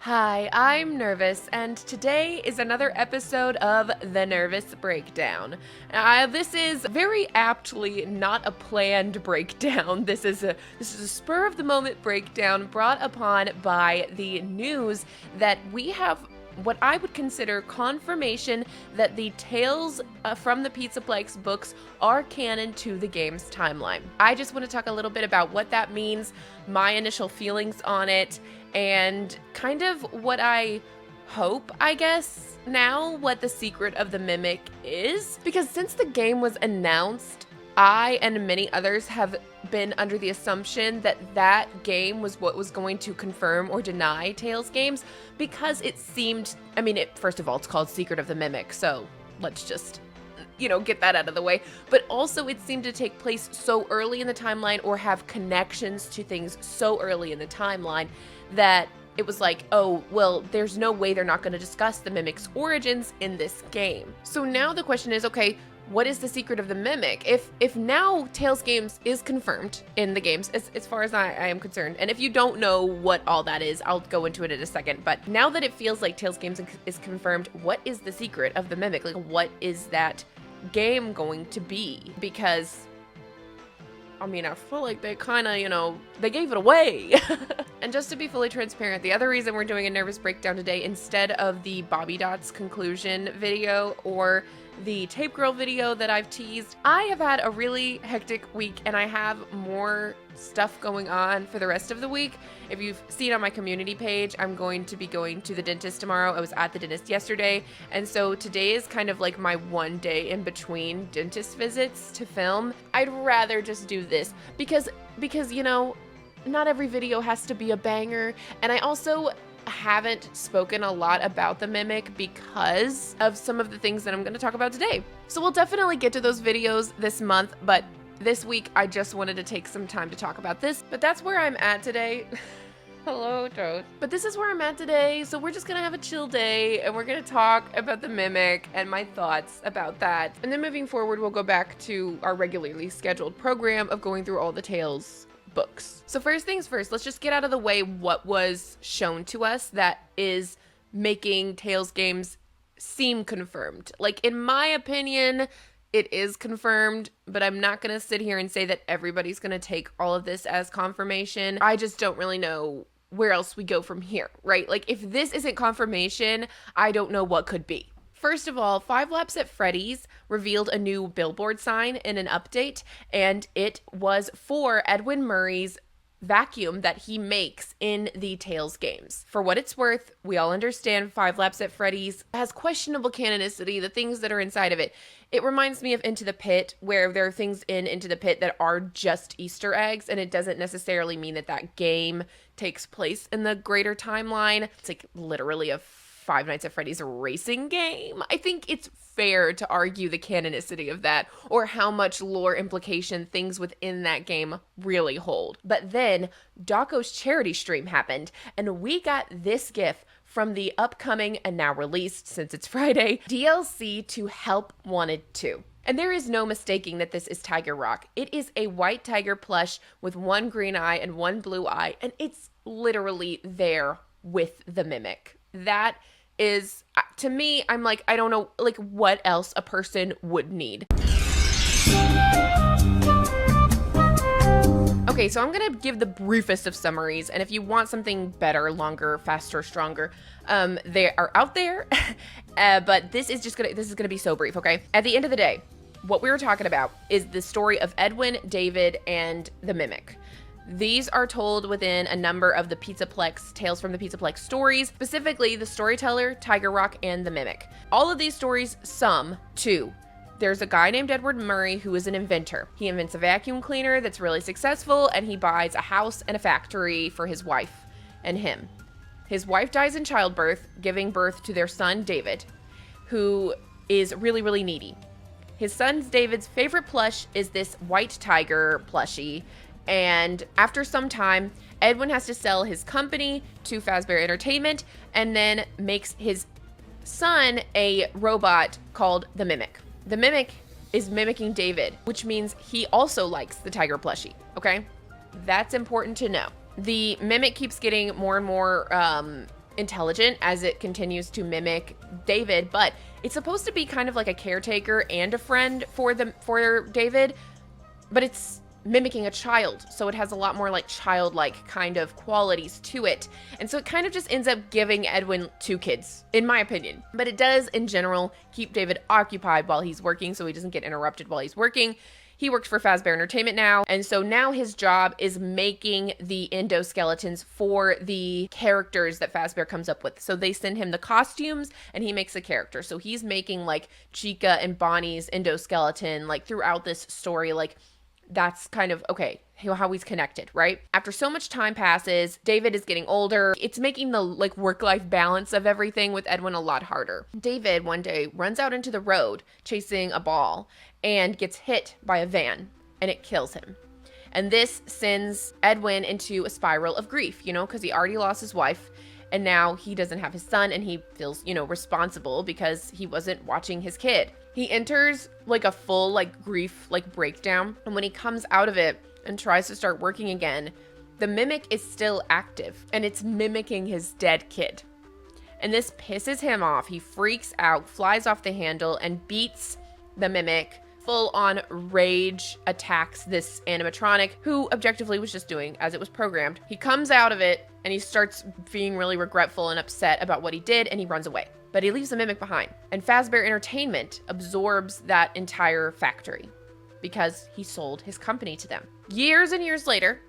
Hi, I'm Nervous, and today is another episode of The Nervous Breakdown. This is very aptly not a planned breakdown. This is a spur of the moment breakdown brought upon by the news that we have what I would consider confirmation that the Tales from the Pizzaplex books are canon to the game's timeline. I just want to talk a little bit about what that means, my initial feelings on it, and kind of what I hope, I guess, now what the secret of the Mimic is. Because since the game was announced, I and many others have been under the assumption that that game was what was going to confirm or deny TalesGames, because it seemed, first of all, it's called Secret of the Mimic, so let's just, get that out of the way. But also it seemed to take place so early in the timeline or have connections to things so early in the timeline that it was like, oh, well, there's no way they're not going to discuss the Mimic's origins in this game. So now the question is, okay, what is the secret of the Mimic? If now TalesGames is confirmed in the games, as far as I am concerned, and if you don't know what all that is, I'll go into it in a second, but now that it feels like TalesGames is confirmed, what is the secret of the Mimic? Like, what is that game going to be? Because I feel like they kind of, they gave it away. And just to be fully transparent, the other reason we're doing a nervous breakdown today instead of the Bobby Dots conclusion video or the Tape Girl video that I've teased, I have had a really hectic week and I have more stuff going on for the rest of the week. If you've seen on my community page, I'm going to be going to the dentist tomorrow. I was at the dentist yesterday, and so today is kind of like my one day in between dentist visits to film. I'd rather just do this because not every video has to be a banger, and I also haven't spoken a lot about the Mimic because of some of the things that I'm going to talk about today. So we'll definitely get to those videos this month, but this week I just wanted to take some time to talk about this. But that's where I'm at today. Hello, Toad. But this is where I'm at today, so we're just gonna have a chill day and we're gonna talk about the Mimic and my thoughts about that. And then moving forward, we'll go back to our regularly scheduled program of going through all the Tales books. So first things first, let's just get out of the way what was shown to us that is making TalesGames seem confirmed. Like, in my opinion, it is confirmed, but I'm not going to sit here and say that everybody's going to take all of this as confirmation. I just don't really know where else we go from here, right? Like, if this isn't confirmation, I don't know what could be. First of all, Five Laps at Freddy's revealed a new billboard sign in an update, and it was for Edwin Murray's vacuum that he makes in the Tales games. For what it's worth, we all understand Five Laps at Freddy's has questionable canonicity, the things that are inside of it. It reminds me of Into the Pit, where there are things in Into the Pit that are just Easter eggs, and it doesn't necessarily mean that that game takes place in the greater timeline. It's like literally a Five Nights at Freddy's racing game. I think it's fair to argue the canonicity of that or how much lore implication things within that game really hold. But then Daco's charity stream happened and we got this GIF from the upcoming and now released, since it's Friday, DLC to Help Wanted 2. And there is no mistaking that this is Tiger Rock. It is a white tiger plush with one green eye and one blue eye, and it's literally there with the Mimic. That is, to me, I'm like, I don't know, like, what else a person would need. Okay, so I'm gonna give the briefest of summaries, and if you want something better, longer, faster, stronger, they are out there, but this is gonna be so brief, okay? At the end of the day, what we were talking about is the story of Edwin, David, and the Mimic. These are told within a number of the Pizzaplex, Tales from the Pizzaplex stories, specifically the Storyteller, Tiger Rock, and the Mimic. All of these stories sum to, there's a guy named Edward Murray who is an inventor. He invents a vacuum cleaner that's really successful, and he buys a house and a factory for his wife and him. His wife dies in childbirth, giving birth to their son, David, who is really, really needy. His son David's favorite plush is this white tiger plushie. And after some time, Edwin has to sell his company to Fazbear Entertainment and then makes his son a robot called the Mimic. The Mimic is mimicking David, which means he also likes the tiger plushie, okay? That's important to know. The Mimic keeps getting more and more intelligent as it continues to mimic David, but it's supposed to be kind of like a caretaker and a friend for David, but it's mimicking a child, so it has a lot more like childlike kind of qualities to it. And so it kind of just ends up giving Edwin two kids, in my opinion. But it does, in general, keep David occupied while he's working, so he doesn't get interrupted while he's working. He works for Fazbear Entertainment now, and so now his job is making the endoskeletons for the characters that Fazbear comes up with. So they send him the costumes, and he makes a character. So he's making, like, Chica and Bonnie's endoskeleton, like, throughout this story, like, that's kind of, okay, how he's connected, right? After so much time passes, David is getting older. It's making the, like, work-life balance of everything with Edwin a lot harder. David, one day, runs out into the road chasing a ball and gets hit by a van, and it kills him. And this sends Edwin into a spiral of grief, you know, because he already lost his wife, and now he doesn't have his son, and he feels, you know, responsible because he wasn't watching his kid. He enters like a full like grief like breakdown, and when he comes out of it and tries to start working again, the mimic is still active, and it's mimicking his dead kid. And this pisses him off. He freaks out, flies off the handle, and beats the mimic. Full on rage attacks this animatronic, who objectively was just doing as it was programmed. He comes out of it and he starts being really regretful and upset about what he did, and he runs away. But he leaves the mimic behind. And Fazbear Entertainment absorbs that entire factory because he sold his company to them. Years and years later,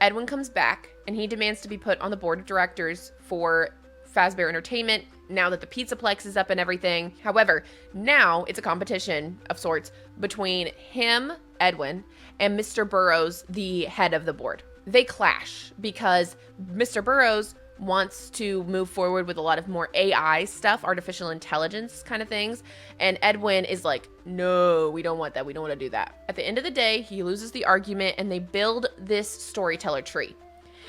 Edwin comes back and he demands to be put on the board of directors for Fazbear Entertainment now that the Pizzaplex is up and everything. However, now it's a competition of sorts between him, Edwin, and Mr. Burrows, the head of the board. They clash because Mr. Burrows wants to move forward with a lot of more AI stuff, artificial intelligence kind of things. And Edwin is like, no, we don't want that. We don't want to do that. At the end of the day, he loses the argument and they build this storyteller tree.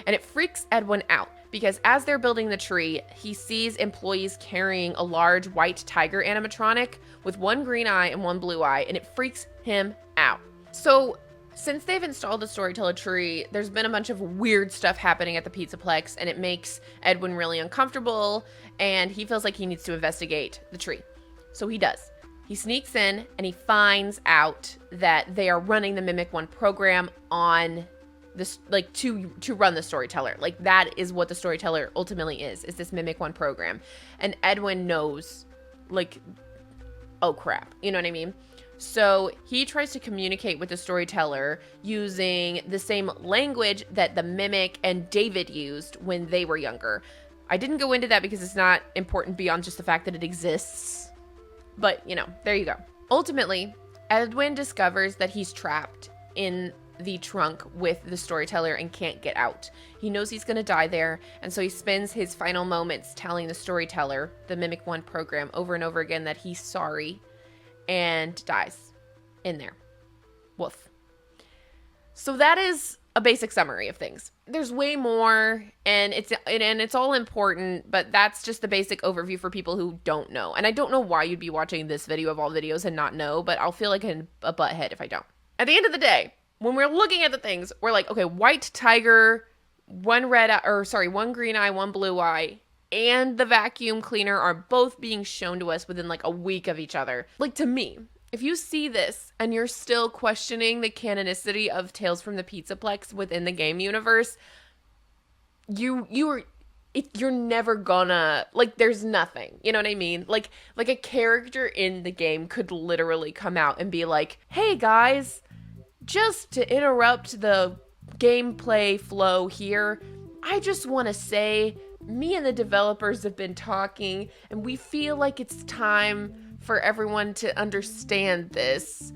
And it freaks Edwin out because as they're building the tree, he sees employees carrying a large white tiger animatronic with one green eye and one blue eye, and it freaks him out. So since they've installed the storyteller tree, there's been a bunch of weird stuff happening at the Pizzaplex, and it makes Edwin really uncomfortable, and he feels like he needs to investigate the tree. So he does. He sneaks in, and he finds out that they are running the Mimic One program on this, like, to run the storyteller. Like, that is what the storyteller ultimately is this Mimic One program. And Edwin knows, like, oh crap, you know what I mean? So he tries to communicate with the storyteller using the same language that the mimic and David used when they were younger. I didn't go into that because it's not important beyond just the fact that it exists. But, you know, there you go. Ultimately, Edwin discovers that he's trapped in the trunk with the storyteller and can't get out. He knows he's going to die there, and so he spends his final moments telling the storyteller, the Mimic One program, over and over again that he's sorry, and dies in there. Woof. So that is a basic summary of things. There's way more, and it's all important, but that's just the basic overview for people who don't know. And I don't know why you'd be watching this video of all videos and not know, but I'll feel like a butthead if I don't. At the end of the day, when we're looking at the things, we're like, okay, white tiger, one green eye, one blue eye, and the vacuum cleaner are both being shown to us within like a week of each other. Like, to me, if you see this and you're still questioning the canonicity of Tales from the Pizzaplex within the game universe, you're never gonna, like, there's nothing, you know what I mean? Like a character in the game could literally come out and be like, hey guys, just to interrupt the gameplay flow here, I just want to say, me and the developers have been talking, and we feel like it's time for everyone to understand this.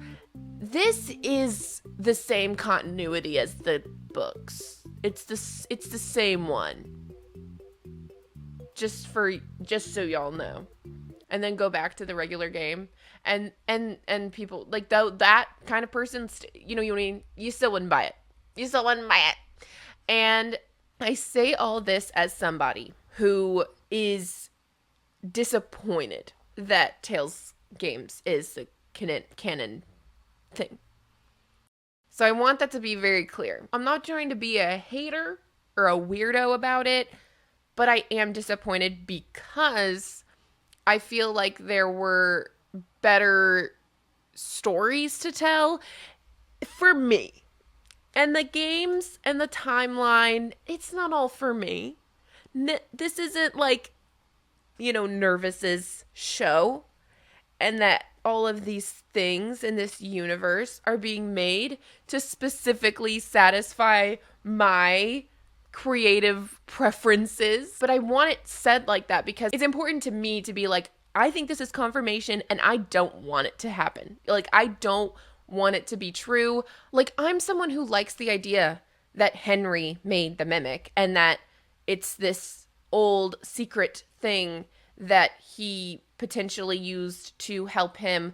This is the same continuity as the books. It's the same one. Just so y'all know. And then go back to the regular game. And people, like, that kind of person, you know what I mean? You still wouldn't buy it. And I say all this as somebody who is disappointed that TalesGames is the canon thing. So I want that to be very clear. I'm not trying to be a hater or a weirdo about it. but I am disappointed because I feel like there were better stories to tell for me. And the games and the timeline, it's not all for me. This isn't like, Nervous's show, and that all of these things in this universe are being made to specifically satisfy my creative preferences. But I want it said like that because it's important to me to be like, I think this is confirmation and I don't want it to happen. Like, I don't want it to be true. Like, I'm someone who likes the idea that Henry made the mimic and that it's this old secret thing that he potentially used to help him,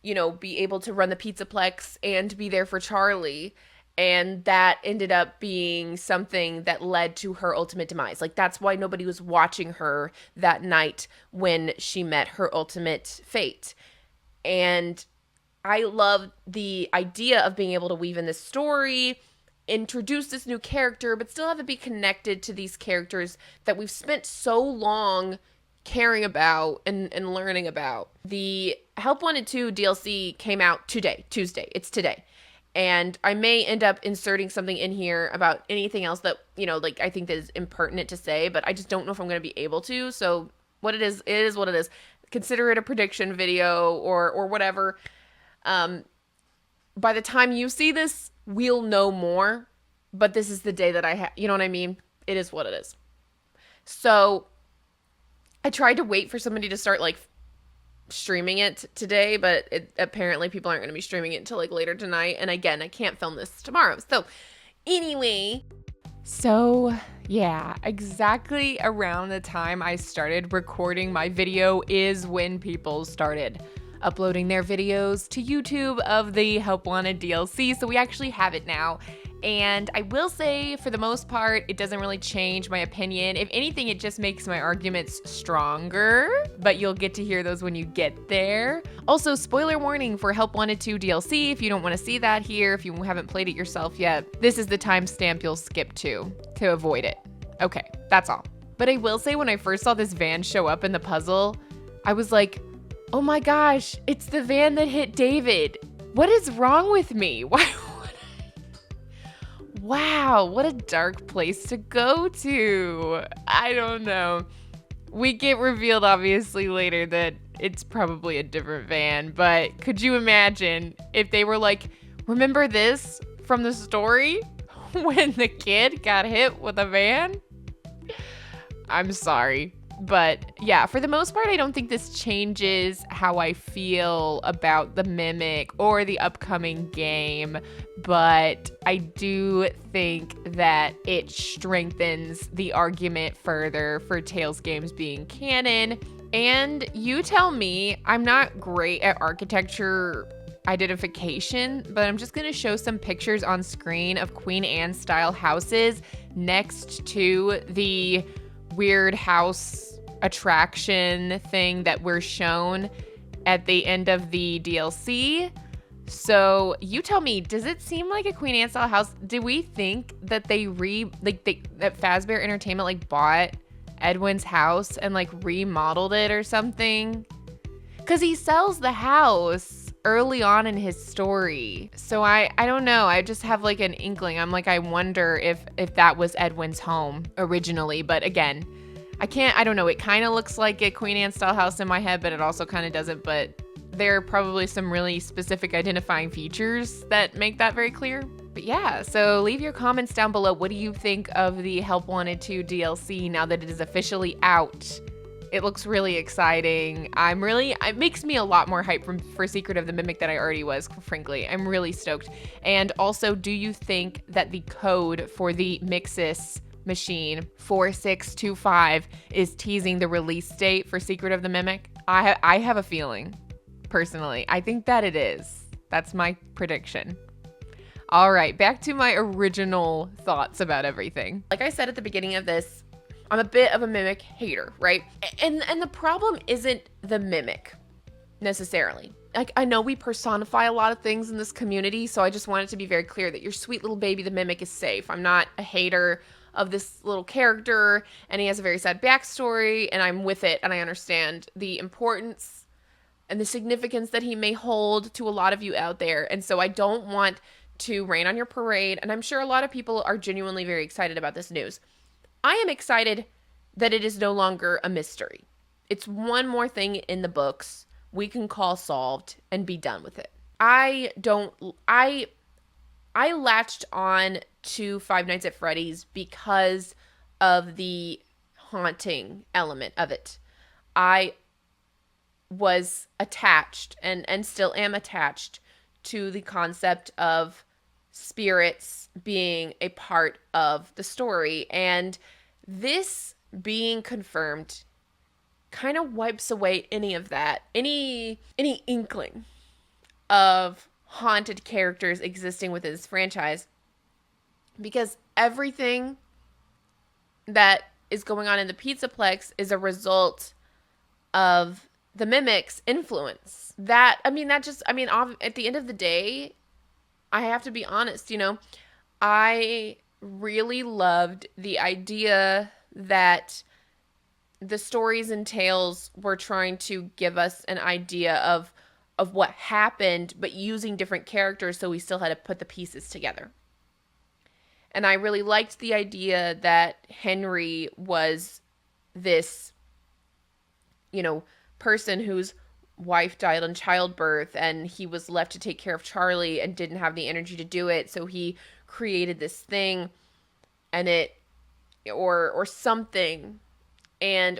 be able to run the Pizzaplex and be there for Charlie. And that ended up being something that led to her ultimate demise. Like, that's why nobody was watching her that night when she met her ultimate fate. And I love the idea of being able to weave in this story, introduce this new character, but still have it be connected to these characters that we've spent so long caring about and learning about. The Help Wanted 2 DLC came out today, Tuesday. It's today. And I may end up inserting something in here about anything else that, I think that is impertinent to say, but I just don't know if I'm going to be able to. So what it is what it is. Consider it a prediction video or whatever. By the time you see this, we'll know more. But this is the day that I have, you know what I mean? It is what it is. So I tried to wait for somebody to start streaming it today, but apparently people aren't going to be streaming it until later tonight. And again, I can't film this tomorrow. So anyway, yeah, exactly around the time I started recording my video is when people started uploading their videos to YouTube of the Help Wanted DLC. So we actually have it now. And I will say, for the most part, it doesn't really change my opinion. If anything, it just makes my arguments stronger, but you'll get to hear those when you get there. Also, spoiler warning for Help Wanted 2 DLC, if you don't want to see that here, if you haven't played it yourself yet, this is the timestamp you'll skip to avoid it. Okay, that's all. But I will say, when I first saw this van show up in the puzzle, I was like, oh my gosh, it's the van that hit David. What is wrong with me? Why? Wow, what a dark place to go to. I don't know. We get revealed, obviously, later that it's probably a different van, but could you imagine if they were like, remember this from the story when the kid got hit with a van? I'm sorry. But yeah, for the most part, I don't think this changes how I feel about the Mimic or the upcoming game. But I do think that it strengthens the argument further for TalesGames being canon. And you tell me, I'm not great at architecture identification, but I'm just going to show some pictures on screen of Queen Anne style houses next to the weird house attraction thing that we're shown at the end of the DLC. So you tell me, does it seem like a Queen Anne style house? Do we think that that Fazbear Entertainment bought Edwin's house and remodeled it or something? Because he sells the house early on in his story. So I don't know. I just have an inkling. I wonder if that was Edwin's home originally. But again, I don't know. It kind of looks like a Queen Anne style house in my head, but it also kind of doesn't. But there are probably some really specific identifying features that make that very clear. But yeah, so leave your comments down below. What do you think of the Help Wanted 2 DLC now that it is officially out? It looks really exciting. It makes me a lot more hyped for Secret of the Mimic than I already was, frankly. I'm really stoked. And also, do you think that the code for the Mixis machine 4625 is teasing the release date for Secret of the Mimic? I have a feeling, personally. I think that it is. That's my prediction. All right, back to my original thoughts about everything. Like I said at the beginning of this, I'm a bit of a Mimic hater, right? And the problem isn't the Mimic necessarily. I know we personify a lot of things in this community, so I just want it to be very clear that your sweet little baby, the Mimic, is safe. I'm not a hater of this little character, and he has a very sad backstory, and I'm with it, and I understand the importance and the significance that he may hold to a lot of you out there. And so I don't want to rain on your parade, and I'm sure a lot of people are genuinely very excited about this news. I am excited that it is no longer a mystery. It's one more thing in the books we can call solved and be done with it. I latched on to Five Nights at Freddy's because of the haunting element of it. I was attached and still am attached to the concept of spirits being a part of the story, and this being confirmed kind of wipes away any of that, any inkling of haunted characters existing within this franchise, because everything that is going on in the Pizzaplex is a result of the Mimic's influence. At the end of the day, I have to be honest, I really loved the idea that the stories and tales were trying to give us an idea of what happened, but using different characters, so we still had to put the pieces together. And I really liked the idea that Henry was this, person whose wife died in childbirth, and he was left to take care of Charlie and didn't have the energy to do it, so he created this thing, and or something, and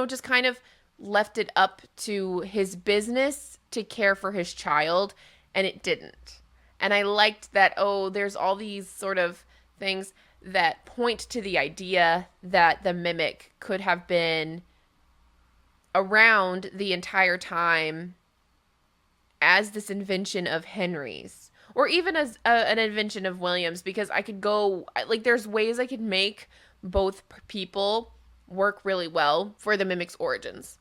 just kind of left it up to his business to care for his child, and it didn't. And I liked that, there's all these sort of things that point to the idea that the Mimic could have been around the entire time as this invention of Henry's, or even as an invention of William's, because I could go, there's ways I could make both people work really well for the Mimic's origins.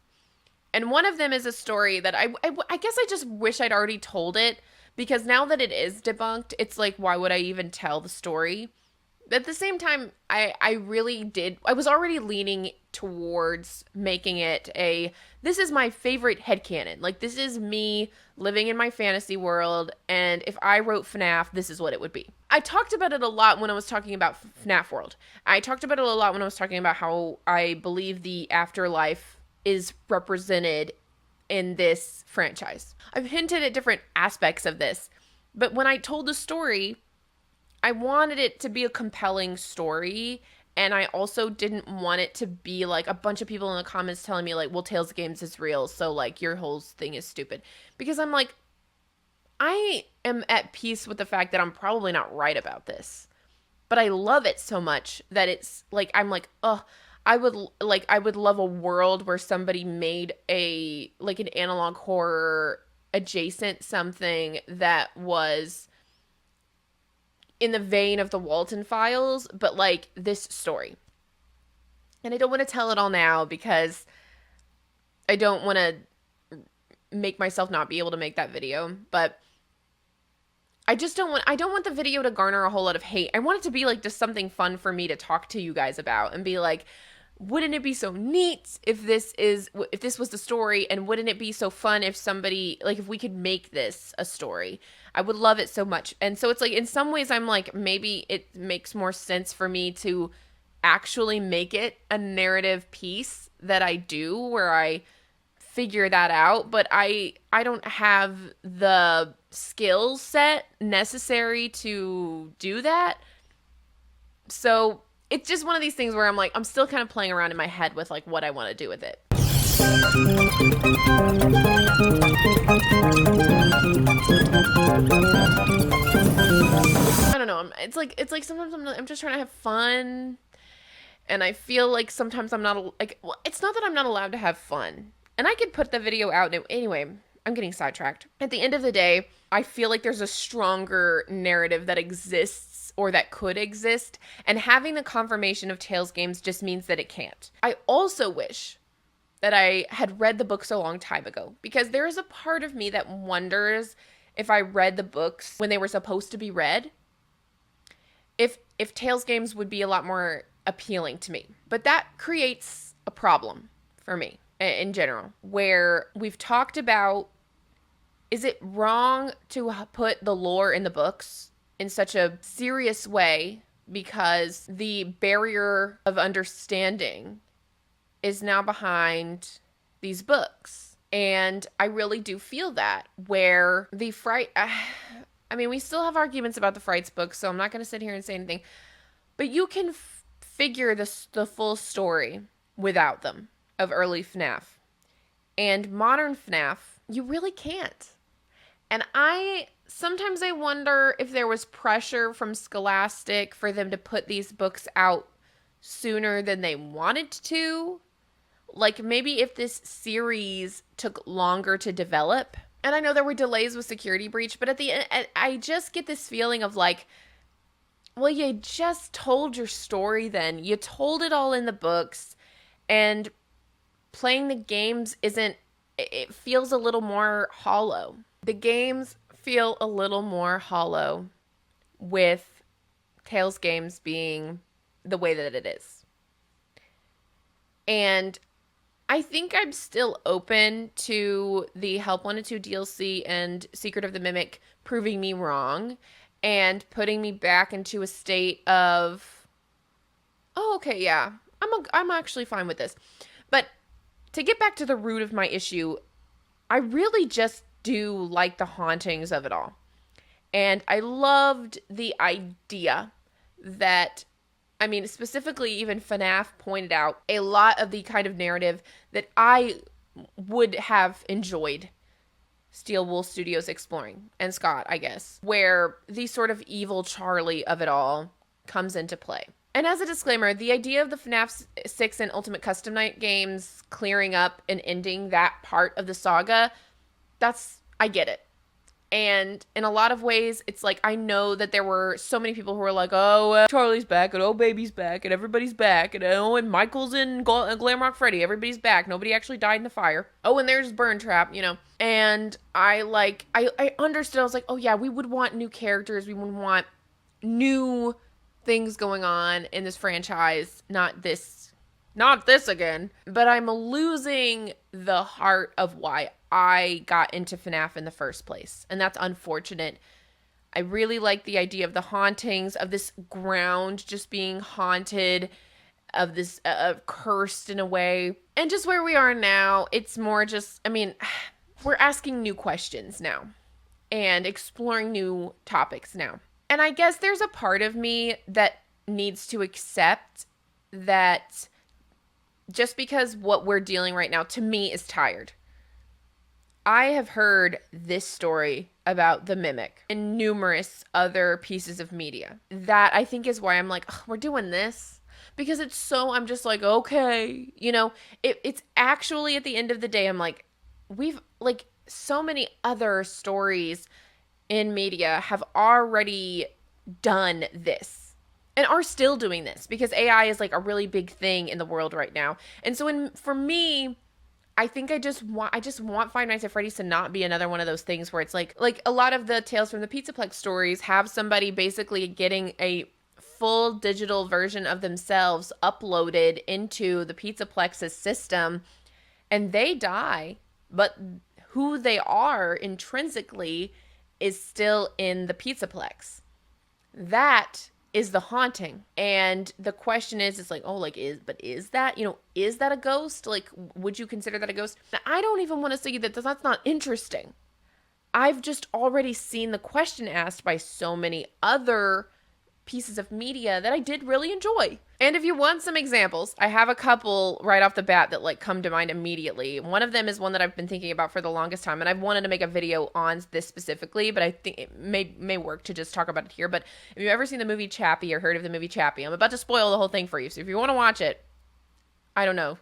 And one of them is a story that I guess I just wish I'd already told it, because now that it is debunked, it's like, why would I even tell the story? But at the same time, I was already leaning towards making it this is my favorite headcanon. Like, this is me living in my fantasy world, and if I wrote FNAF, this is what it would be. I talked about it a lot when I was talking about FNAF World. I talked about it a lot when I was talking about how I believe the afterlife is represented in this franchise. I've hinted at different aspects of this, but when I told the story, I wanted it to be a compelling story, and I also didn't want it to be like a bunch of people in the comments telling me like, well, TalesGames is real, so like your whole thing is stupid. Because I'm like, I am at peace with the fact that I'm probably not right about this, but I love it so much that it's like, I'm like, I would love a world where somebody made an analog horror adjacent something that was in the vein of the Walton Files, but like this story. And I don't want to tell it all now because I don't want to make myself not be able to make that video, but I don't want the video to garner a whole lot of hate. I want it to be like just something fun for me to talk to you guys about and be like, wouldn't it be so neat if this was the story, and wouldn't it be so fun if if we could make this a story? I would love it so much. And so it's like, in some ways I'm like, maybe it makes more sense for me to actually make it a narrative piece that I do, where I figure that out, but I don't have the skill set necessary to do that. So it's just one of these things where I'm like, I'm still kind of playing around in my head with like what I want to do with it. I don't know. It's like sometimes I'm just trying to have fun, and I feel like sometimes I'm not it's not that I'm not allowed to have fun. And I could put the video out anyway. I'm getting sidetracked. At the end of the day, I feel like there's a stronger narrative that exists, or that could exist, and having the confirmation of TalesGames just means that it can't. I also wish that I had read the books a long time ago, because there is a part of me that wonders if I read the books when they were supposed to be read, if TalesGames would be a lot more appealing to me. But that creates a problem for me in general, where we've talked about, is it wrong to put the lore in the books in such a serious way because the barrier of understanding is now behind these books? And I really do feel that, where the Fright, I mean, we still have arguments about the Frights books, so I'm not going to sit here and say anything, but you can figure the full story without them of early FNAF. And modern FNAF, you really can't. And sometimes I wonder if there was pressure from Scholastic for them to put these books out sooner than they wanted to. Like, maybe if this series took longer to develop. And I know there were delays with Security Breach, but at the end, I just get this feeling of like, well, you just told your story then. You told it all in the books, and playing the games it feels a little more hollow. The games feel a little more hollow with TalesGames being the way that it is. And I think I'm still open to the Help Wanted 2 DLC and Secret of the Mimic proving me wrong and putting me back into a state of, oh, okay, yeah, I'm actually fine with this. But to get back to the root of my issue, I really just do like the hauntings of it all. And I loved the idea that, I mean, specifically even FNAF pointed out a lot of the kind of narrative that I would have enjoyed Steel Wool Studios exploring, and Scott, I guess, where the sort of evil Charlie of it all comes into play. And as a disclaimer, the idea of the FNAF 6 and Ultimate Custom Night games clearing up and ending that part of the saga, I get it. And in a lot of ways, it's like, I know that there were so many people who were like, oh, Charlie's back, and oh, Baby's back, and everybody's back, and oh, and Michael's in Glamrock Freddy, everybody's back, nobody actually died in the fire. Oh, and there's Burn Trap, And I understood, I was like, oh yeah, we would want new characters, we would want new things going on in this franchise, not this again. But I'm losing the heart of why I got into FNAF in the first place, and that's unfortunate. I really like the idea of the hauntings, of this ground just being haunted, of this cursed in a way. And just where we are now, it's more just, I mean, we're asking new questions now and exploring new topics now. And I guess there's a part of me that needs to accept that just because what we're dealing right now, to me, is tired. I have heard this story about the Mimic in numerous other pieces of media. That, I think, is why I'm like, we're doing this. Because I'm just like, okay. It's actually, at the end of the day, I'm like, so many other stories in media have already done this and are still doing this, because AI is like a really big thing in the world right now. And so for me, I think I just want Five Nights at Freddy's to not be another one of those things where it's like a lot of the Tales from the Pizzaplex stories have somebody basically getting a full digital version of themselves uploaded into the Pizzaplex's system, and they die, but who they are intrinsically is still in the Pizzaplex. That is the haunting. And the question is like, oh, is that, is that a ghost? Like, would you consider that a ghost? Now, I don't even want to say that that's not interesting. I've just already seen the question asked by so many other pieces of media that I did really enjoy. And if you want some examples, I have a couple right off the bat that come to mind immediately. One of them is one that I've been thinking about for the longest time, and I've wanted to make a video on this specifically, but I think it may work to just talk about it here. But if you've ever seen the movie Chappie or heard of the movie Chappie, I'm about to spoil the whole thing for you. So if you want to watch it, I don't know.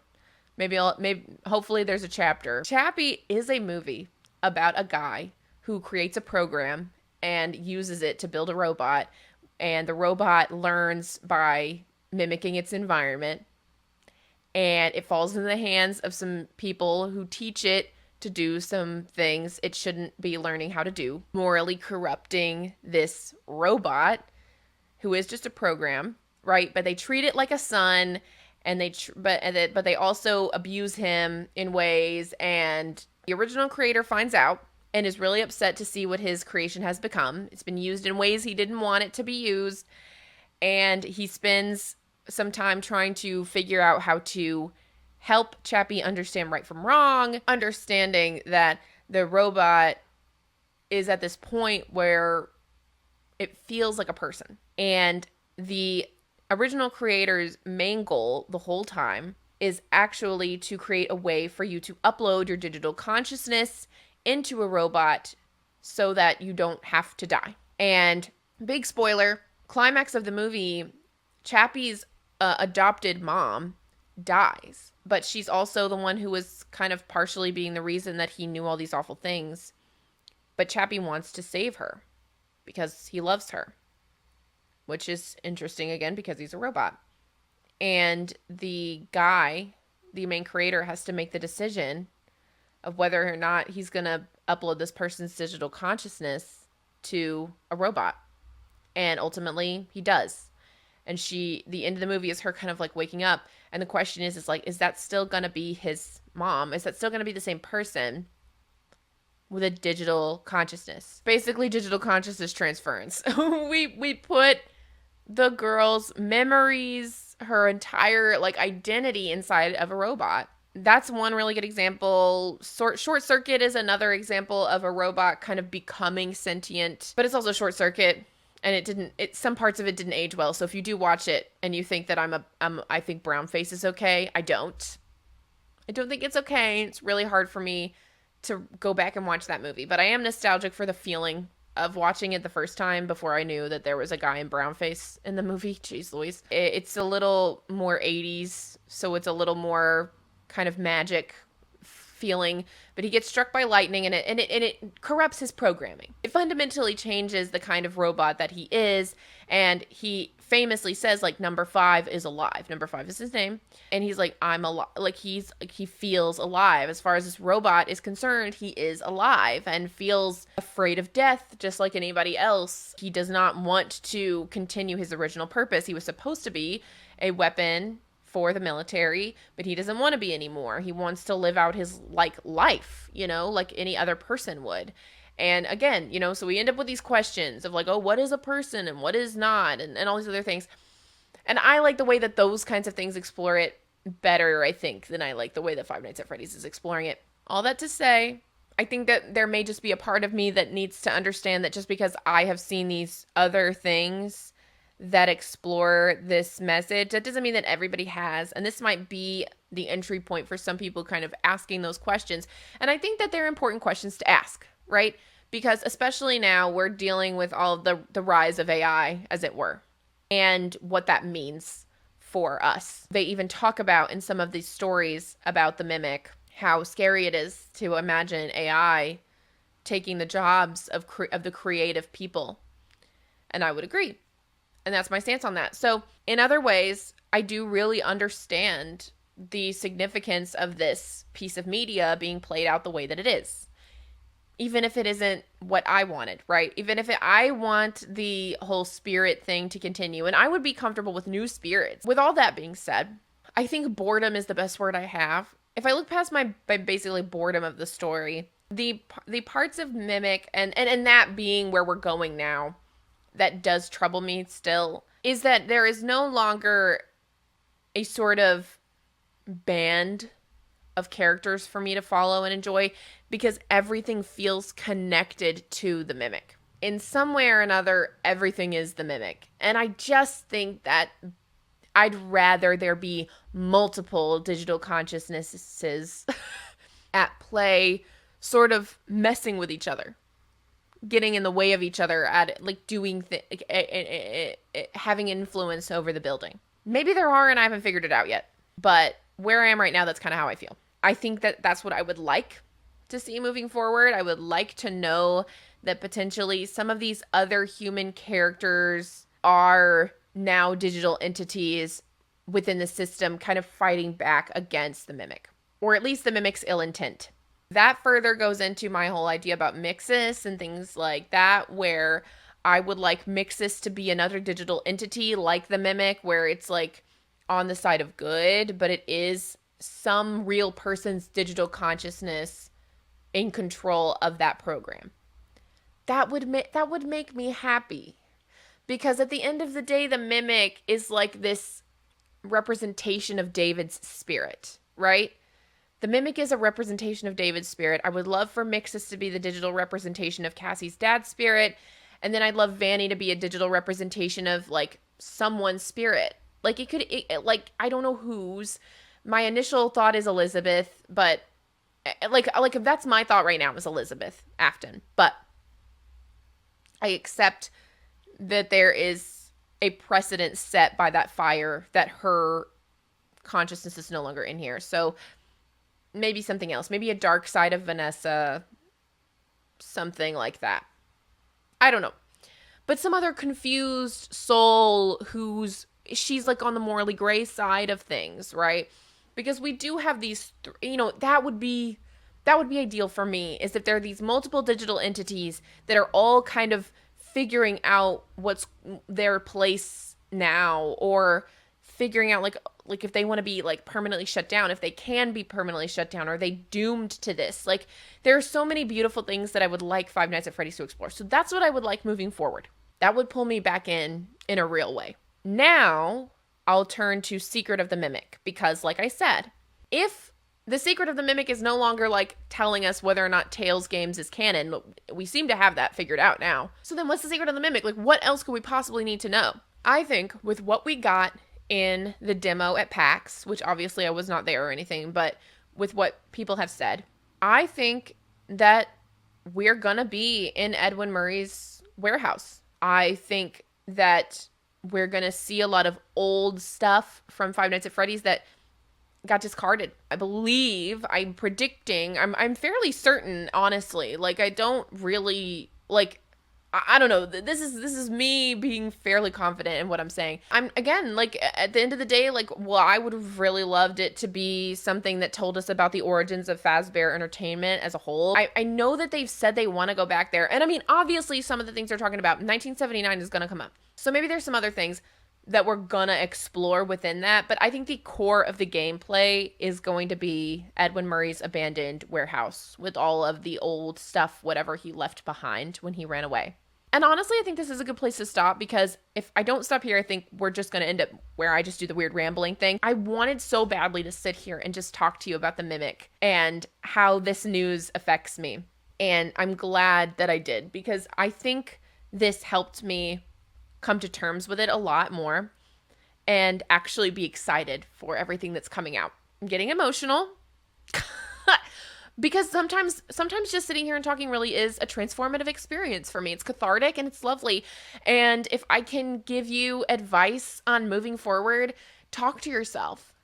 Hopefully there's a chapter. Chappie is a movie about a guy who creates a program and uses it to build a robot, and the robot learns by mimicking its environment, and it falls into the hands of some people who teach it to do some things it shouldn't be learning how to do, morally corrupting this robot who is just a program. right? But they treat it like a son, and but they also abuse him in ways. And the original creator finds out and is really upset to see what his creation has become. It's been used in ways he didn't want it to be used, and he spends some time trying to figure out how to help Chappie understand right from wrong, understanding that the robot is at this point where it feels like a person. And the original creator's main goal the whole time is actually to create a way for you to upload your digital consciousness into a robot so that you don't have to die. And big spoiler, climax of the movie, Chappie's adopted mom dies, but she's also the one who was kind of partially being the reason that he knew all these awful things. But Chappie wants to save her because he loves her, which is interesting again because he's a robot. And the guy, the main creator, has to make the decision of whether or not he's going to upload this person's digital consciousness to a robot. And ultimately, he does. And the end of the movie is her kind of like waking up. And the question is like, is that still going to be his mom? Is that still going to be the same person with a digital consciousness? Basically, digital consciousness transference. we put the girl's memories, her entire like identity inside of a robot. That's one really good example. Short Circuit is another example of a robot kind of becoming sentient, but it's also Short Circuit, and some parts of it didn't age well. So if you do watch it and you think that I think brown face is okay, I don't think it's okay. It's really hard for me to go back and watch that movie, but I am nostalgic for the feeling of watching it the first time before I knew that there was a guy in brownface in the movie. Jeez Louise. It's a little more 80s, so it's a little more kind of magic feeling, but he gets struck by lightning and it corrupts his programming. It fundamentally changes the kind of robot that he is, and he famously says like number 5 is alive. Number 5 is his name, and he's like, I'm alive. Like he feels alive. As far as this robot is concerned, he is alive and feels afraid of death just like anybody else. He does not want to continue his original purpose. He was supposed to be a weapon for the military, but he doesn't want to be anymore. He wants to live out his life, like any other person would. And again, so we end up with these questions of like, oh, what is a person and what is not, and all these other things. And I like the way that those kinds of things explore it better, I think, than I like the way that Five Nights at Freddy's is exploring it. All that to say, I think that there may just be a part of me that needs to understand that just because I have seen these other things that explore this message, that doesn't mean that everybody has. And this might be the entry point for some people kind of asking those questions. And I think that they're important questions to ask, right? Because especially now we're dealing with all of the rise of AI, as it were, and what that means for us. They even talk about in some of these stories about the Mimic, how scary it is to imagine AI taking the jobs of the creative people. And I would agree. And that's my stance on that. So in other ways, I do really understand the significance of this piece of media being played out the way that it is. Even if it isn't what I wanted, right? Even if I want the whole spirit thing to continue, and I would be comfortable with new spirits. With all that being said, I think boredom is the best word I have. If I look past my basically boredom of the story, the parts of Mimic and that being where we're going now, that does trouble me still, is that there is no longer a sort of band of characters for me to follow and enjoy, because everything feels connected to the Mimic. In some way or another, everything is the Mimic. And I just think that I'd rather there be multiple digital consciousnesses at play, sort of messing with each other, getting in the way of each other at like doing having influence over the building. Maybe there are, and I haven't figured it out yet. But where I am right now, that's kind of how I feel. I think that that's what I would like to see moving forward. I would like to know that potentially some of these other human characters are now digital entities within the system, kind of fighting back against the Mimic, or at least the Mimic's ill intent. That further goes into my whole idea about mixes and things like that, where I would like Mixis to be another digital entity like the Mimic, where it's like on the side of good, but it is some real person's digital consciousness in control of that program. That would make me happy, because at the end of the day, the Mimic is like this representation of David's spirit, right? The Mimic is a representation of David's spirit. I would love for Mixis to be the digital representation of Cassie's dad's spirit. And then I'd love Vanny to be a digital representation of, like, someone's spirit. Like, like, I don't know whose. My initial thought is Elizabeth, but, like that's my thought right now is Elizabeth Afton. But I accept that there is a precedent set by that fire that her consciousness is no longer in here. So maybe something else. Maybe a dark side of Vanessa. Something like that. I don't know. But some other confused soul she's like on the morally gray side of things, right? Because we do have these, that would be ideal for me, is if there are these multiple digital entities that are all kind of figuring out what's their place now, or figuring out like if they want to be like permanently shut down, if they can be permanently shut down, are they doomed to this? Like, there are so many beautiful things that I would like Five Nights at Freddy's to explore. So that's what I would like moving forward. That would pull me back in a real way. Now I'll turn to Secret of the Mimic, because like I said, if the Secret of the Mimic is no longer like telling us whether or not TalesGames is canon, we seem to have that figured out now. So then what's the Secret of the Mimic? Like, what else could we possibly need to know? I think with what we got in the demo at PAX, which obviously I was not there or anything, but with what people have said, I think that we're gonna be in Edwin Murray's warehouse. I think that we're gonna see a lot of old stuff from Five Nights at Freddy's that got discarded. I'm predicting, I'm fairly certain, honestly. Like, I don't really, like, I don't know. This is me being fairly confident in what I'm saying. I'm, again, like, at the end of the day, like, well, I would have really loved it to be something that told us about the origins of Fazbear Entertainment as a whole. I know that they've said they want to go back there. And I mean, obviously, some of the things they're talking about, 1979 is going to come up. So maybe there's some other things that we're gonna explore within that, but I think the core of the gameplay is going to be Edwin Murray's abandoned warehouse with all of the old stuff, whatever he left behind when he ran away. And honestly, I think this is a good place to stop, because if I don't stop here, I think we're just going to end up where I just do the weird rambling thing. I wanted so badly to sit here and just talk to you about the Mimic and how this news affects me. And I'm glad that I did, because I think this helped me come to terms with it a lot more and actually be excited for everything that's coming out. I'm getting emotional because sometimes just sitting here and talking really is a transformative experience for me. It's cathartic and it's lovely. And if I can give you advice on moving forward, talk to yourself.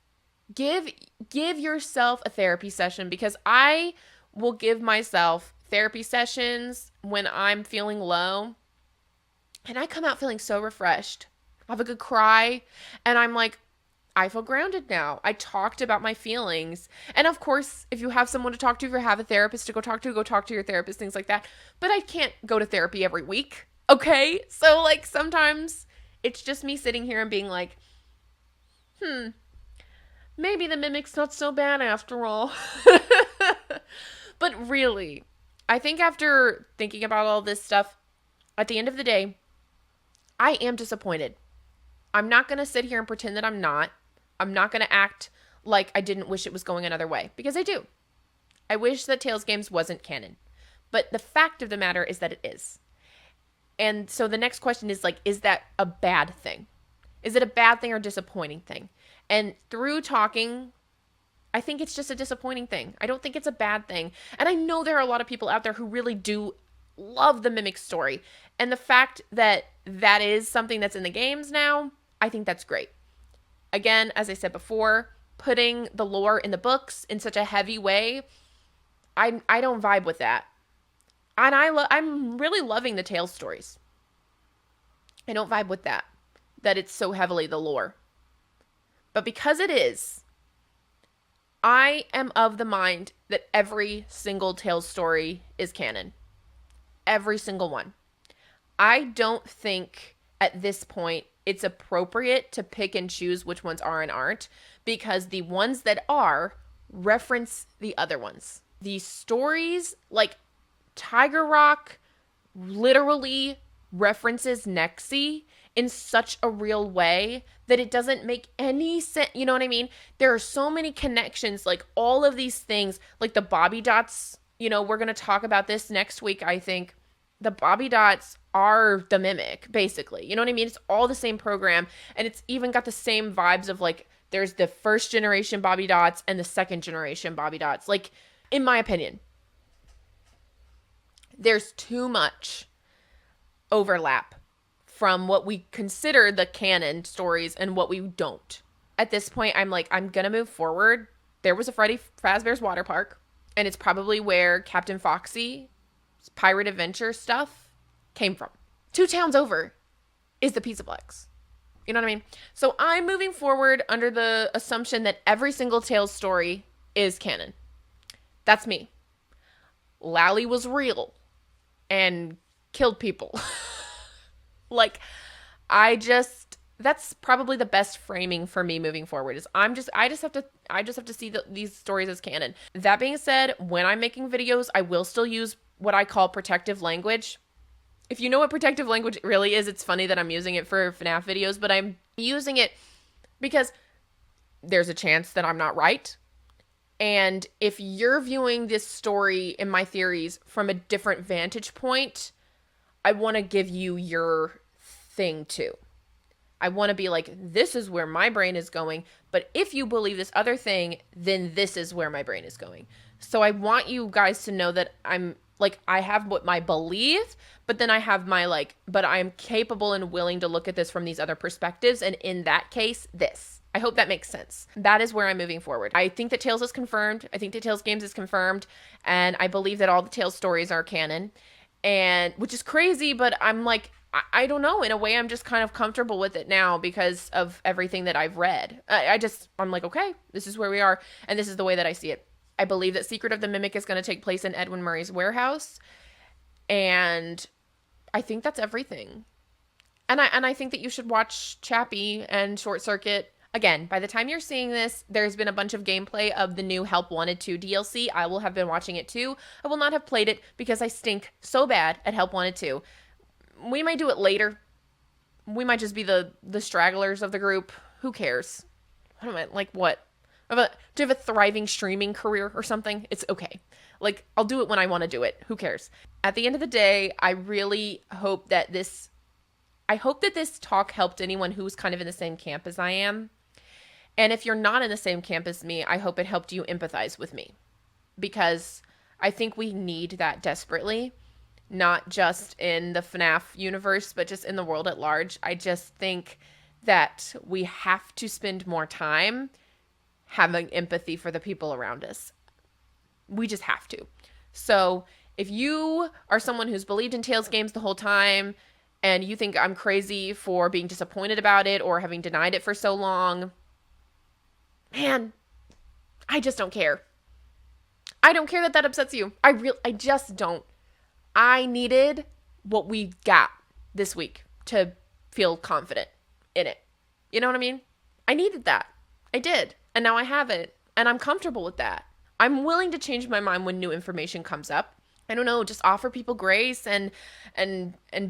Give yourself a therapy session, because I will give myself therapy sessions when I'm feeling low. And I come out feeling so refreshed. I have a good cry. And I'm like, I feel grounded now. I talked about my feelings. And of course, if you have someone to talk to, if you have a therapist to go talk to your therapist, things like that. But I can't go to therapy every week. Okay? So like sometimes it's just me sitting here and being like, maybe the Mimic's not so bad after all. But really, I think after thinking about all this stuff, at the end of the day, I am disappointed. I'm not going to sit here and pretend that I'm not. I'm not going to act like I didn't wish it was going another way, because I do. I wish that TalesGames wasn't canon. But the fact of the matter is that it is. And so the next question is like, is that a bad thing? Is it a bad thing or disappointing thing? And through talking, I think it's just a disappointing thing. I don't think it's a bad thing. And I know there are a lot of people out there who really do love the Mimic story. And the fact that that is something that's in the games now, I think that's great. Again, as I said before, putting the lore in the books in such a heavy way, I don't vibe with that. And I'm really loving the Tales stories. I don't vibe with that it's so heavily the lore. But because it is, I am of the mind that every single Tales story is canon. Every single one. I don't think at this point it's appropriate to pick and choose which ones are and aren't, because the ones that are reference the other ones. The stories, like Tiger Rock literally references Nexie in such a real way that it doesn't make any sense. You know what I mean? There are so many connections, like all of these things, like the Bobby Dots. We're going to talk about this next week, I think. The Bobby Dots are the Mimic, basically. You know what I mean? It's all the same program, and it's even got the same vibes of, like, there's the first generation Bobby Dots and the second generation Bobby Dots. Like, in my opinion, there's too much overlap from what we consider the canon stories and what we don't. At this point, I'm like, I'm going to move forward. There was a Freddy Fazbear's Water Park, and it's probably where Captain Foxy's pirate adventure stuff came from. 2 towns over is the Pizzaplex. You know what I mean? So I'm moving forward under the assumption that every single Tales story is canon. That's me. Lally was real and killed people. Like, that's probably the best framing for me moving forward. Is I just have to see these stories as canon. That being said, when I'm making videos, I will still use what I call protective language. If you know what protective language really is, it's funny that I'm using it for FNAF videos, but I'm using it because there's a chance that I'm not right. And if you're viewing this story in my theories from a different vantage point, I want to give you your thing too. I want to be like, this is where my brain is going, but if you believe this other thing, then this is where my brain is going. So I want you guys to know that I'm like, I have what my belief, but then I have my like, but I'm capable and willing to look at this from these other perspectives. And in that case, this. I hope that makes sense. That is where I'm moving forward. I think that Tales is confirmed. I think that TalesGames is confirmed. And I believe that all the Tales stories are canon. And which is crazy, but I'm like, I don't know. In a way, I'm just kind of comfortable with it now because of everything that I've read. I'm like, okay, this is where we are. And this is the way that I see it. I believe that Secret of the Mimic is going to take place in Edwin Murray's warehouse. And I think that's everything. And I think that you should watch Chappie and Short Circuit. Again, by the time you're seeing this, there's been a bunch of gameplay of the new Help Wanted 2 DLC. I will have been watching it too. I will not have played it because I stink so bad at Help Wanted 2. We might do it later. We might just be the stragglers of the group. Who cares? What am I, like, what? Do you have a thriving streaming career or something? It's okay. Like, I'll do it when I want to do it. Who cares? At the end of the day, I really hope that this talk helped anyone who's kind of in the same camp as I am. And if you're not in the same camp as me, I hope it helped you empathize with me. Because I think we need that desperately. Not just in the FNAF universe, but just in the world at large. I just think that we have to spend more time having empathy for the people around us. We just have to. So if you are someone who's believed in TalesGames the whole time and you think I'm crazy for being disappointed about it or having denied it for so long, man, I just don't care. I don't care that upsets you. I just don't. I needed what we got this week to feel confident in it. You know what I mean? I needed that. I did. And now I have it. And I'm comfortable with that. I'm willing to change my mind when new information comes up. I don't know, just offer people grace and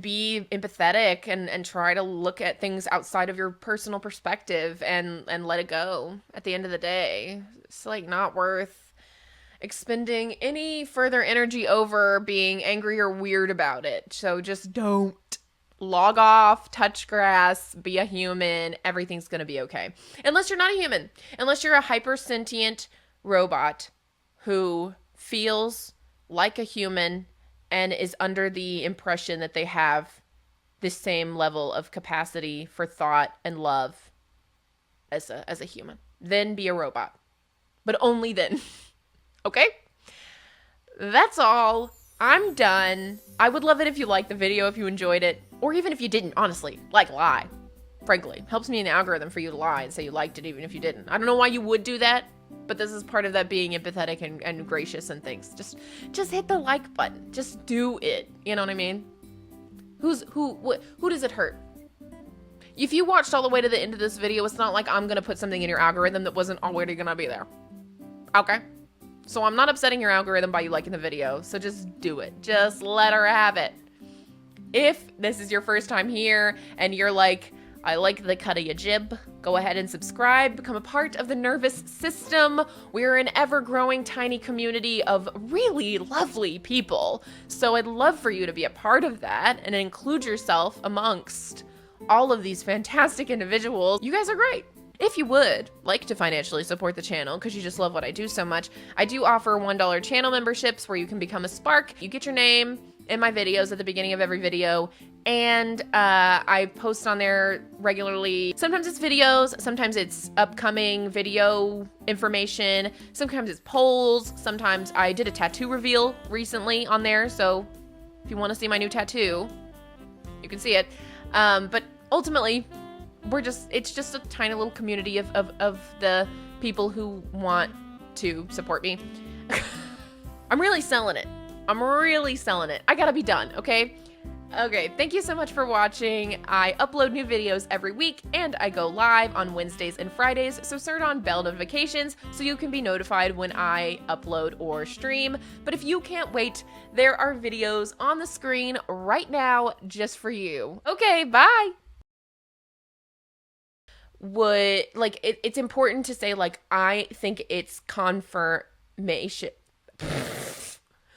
be empathetic and try to look at things outside of your personal perspective and let it go at the end of the day. It's like not worth expending any further energy over being angry or weird about it. So just don't. Log off, touch grass, be a human. Everything's going to be okay. Unless you're not a human. Unless you're a hyper-sentient robot who feels like a human and is under the impression that they have the same level of capacity for thought and love as a human. Then be a robot. But only then. Okay? That's all. I'm done. I would love it if you liked the video, if you enjoyed it. Or even if you didn't, honestly. Like, lie. Frankly. Helps me in the algorithm for you to lie and say you liked it even if you didn't. I don't know why you would do that, but this is part of that being empathetic and gracious and things. Just hit the like button. Just do it. You know what I mean? Who does it hurt? If you watched all the way to the end of this video, it's not like I'm gonna put something in your algorithm that wasn't already gonna be there. Okay? So I'm not upsetting your algorithm by you liking the video, so just do it. Just let her have it. If this is your first time here and you're like, I like the cut of your jib, go ahead and subscribe, become a part of the Nervous System. We're an ever-growing tiny community of really lovely people, so I'd love for you to be a part of that and include yourself amongst all of these fantastic individuals. You guys are great. If you would like to financially support the channel because you just love what I do so much, I do offer $1 channel memberships where you can become a Spark. You get your name in my videos at the beginning of every video, and I post on there regularly. Sometimes it's videos, sometimes it's upcoming video information, sometimes it's polls, sometimes I did a tattoo reveal recently on there, so if you want to see my new tattoo, you can see it. But ultimately, it's just a tiny little community of the people who want to support me. I'm really selling it. I gotta be done, okay? Okay, thank you so much for watching. I upload new videos every week, and I go live on Wednesdays and Fridays, so turn on bell notifications so you can be notified when I upload or stream. But if you can't wait, there are videos on the screen right now just for you. Okay, bye! It's important to say, like, I think it's confirmation.